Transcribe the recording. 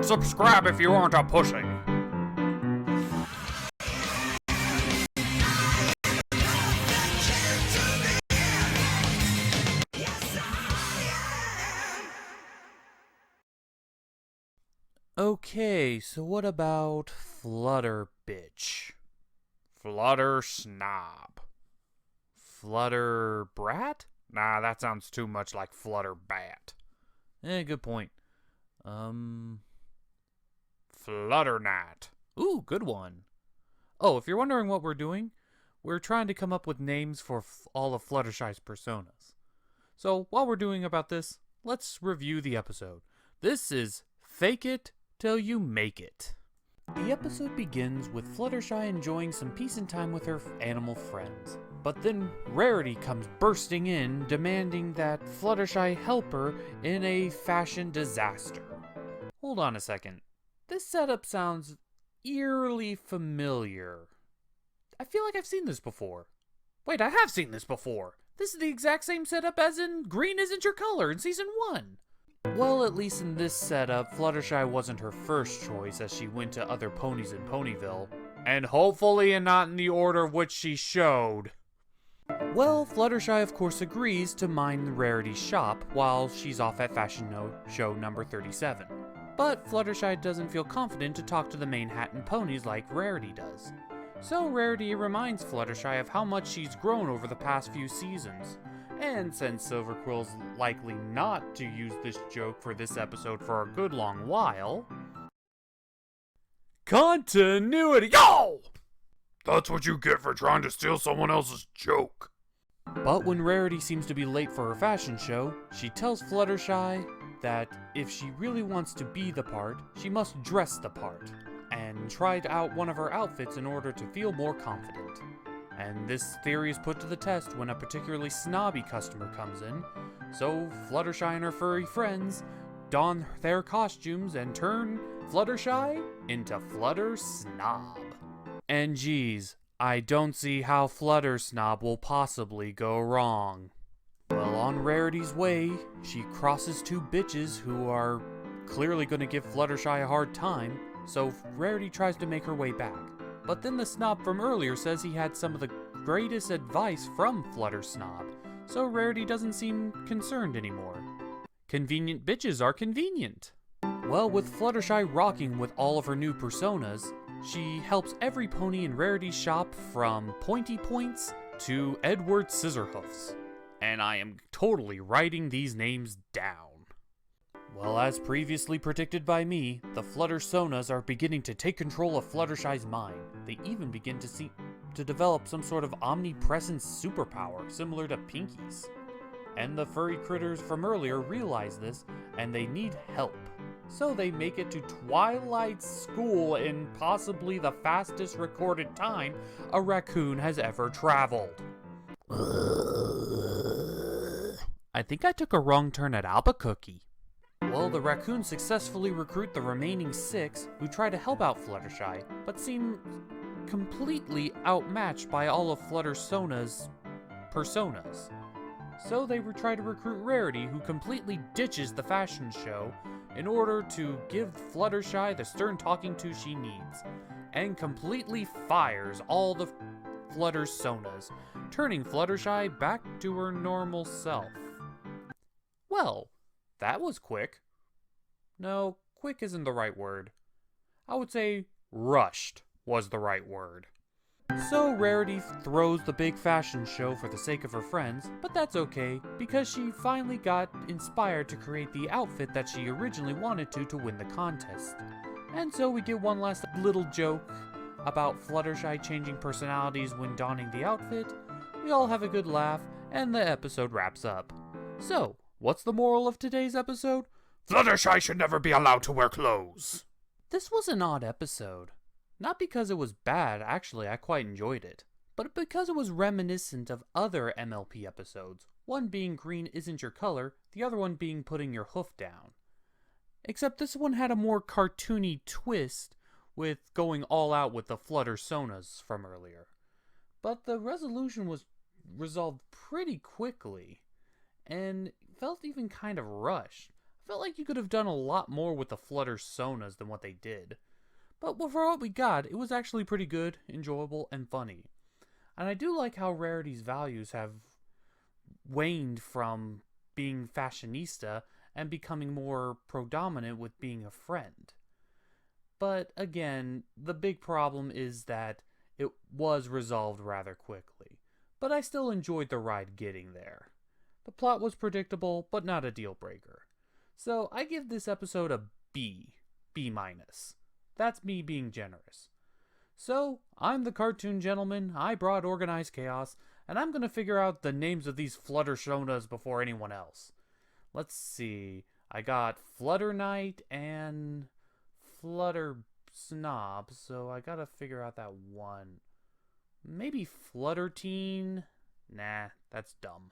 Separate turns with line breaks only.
subscribe if you aren't a pussy. Okay, so what about Flutter Bitch? Flutter Snob? Flutter Brat? Nah, that sounds too much like Flutter Bat. Good point. Flutter Knight. Ooh, good one. Oh, if you're wondering what we're doing, we're trying to come up with names for all of Fluttershy's personas. So, while we're doing about this, let's review the episode. This is Fake It Till You Make It. The episode begins with Fluttershy enjoying some peace and time with her animal friends. But then Rarity comes bursting in, demanding that Fluttershy help her in a fashion disaster. Hold on a second. This setup sounds eerily familiar. I feel like I've seen this before. Wait, I have seen this before. This is the exact same setup as in Green Isn't Your Color in Season 1. Well, at least in this setup, Fluttershy wasn't her first choice as she went to other ponies in Ponyville. And hopefully not in the order which she showed. Well, Fluttershy of course agrees to mind Rarity's shop while she's off at fashion show number 37. But Fluttershy doesn't feel confident to talk to the Manhattan ponies like Rarity does. So Rarity reminds Fluttershy of how much she's grown over the past few seasons. And since Silverquill's likely not to use this joke for this episode for a good long while... Continuity! Yo!
That's what you get for trying to steal someone else's joke.
But when Rarity seems to be late for her fashion show, she tells Fluttershy that if she really wants to be the part, she must dress the part, and try out one of her outfits in order to feel more confident. And this theory is put to the test when a particularly snobby customer comes in, so Fluttershy and her furry friends don their costumes and turn Fluttershy into Flutter Snob. And geez, I don't see how Flutter Snob will possibly go wrong. Well, on Rarity's way, she crosses two bitches who are clearly going to give Fluttershy a hard time, so Rarity tries to make her way back. But then the snob from earlier says he had some of the greatest advice from Flutter Snob, so Rarity doesn't seem concerned anymore. Convenient bitches are convenient. Well, with Fluttershy rocking with all of her new personas, she helps every pony in Rarity's shop from Pointy Points to Edward Scissorhoofs. And I am totally writing these names down. Well, as previously predicted by me, the FlutterSonas are beginning to take control of Fluttershy's mind. They even begin to develop some sort of omnipresent superpower, similar to Pinky's. And the furry critters from earlier realize this, and they need help. So they make it to Twilight School in possibly the fastest recorded time a raccoon has ever traveled. I think I took a wrong turn at Albuquerque. Well, the raccoons successfully recruit the remaining 6 who try to help out Fluttershy, but seem completely outmatched by all of FlutterSona's personas. So they try to recruit Rarity, who completely ditches the fashion show in order to give Fluttershy the stern talking to she needs, and completely fires all the FlutterSonas, turning Fluttershy back to her normal self. Well, that was quick. No, quick isn't the right word. I would say rushed was the right word. So Rarity throws the big fashion show for the sake of her friends, but that's okay, because she finally got inspired to create the outfit that she originally wanted to win the contest. And so we get one last little joke about Fluttershy changing personalities when donning the outfit. We all have a good laugh, and the episode wraps up. So, what's the moral of today's episode?
Fluttershy should never be allowed to wear clothes.
This was an odd episode. Not because it was bad, actually I quite enjoyed it, but because it was reminiscent of other MLP episodes, one being Green Isn't Your Color, the other one being Putting Your Hoof Down. Except this one had a more cartoony twist with going all out with the FlutterSonas from earlier. But the resolution was resolved pretty quickly, and felt even kind of rushed. I felt like you could have done a lot more with the FlutterSonas than what they did. But for what we got, it was actually pretty good, enjoyable, and funny. And I do like how Rarity's values have waned from being fashionista and becoming more predominant with being a friend. But again, the big problem is that it was resolved rather quickly. But I still enjoyed the ride getting there. The plot was predictable, but not a deal breaker. So I give this episode a B. B minus. That's me being generous. So, I'm the cartoon gentleman, I brought organized chaos, and I'm gonna figure out the names of these FlutterSonas before anyone else. Let's see, I got Flutter Knight and Flutter Snob, so I gotta figure out that one. Maybe Flutter Teen? Nah, that's dumb.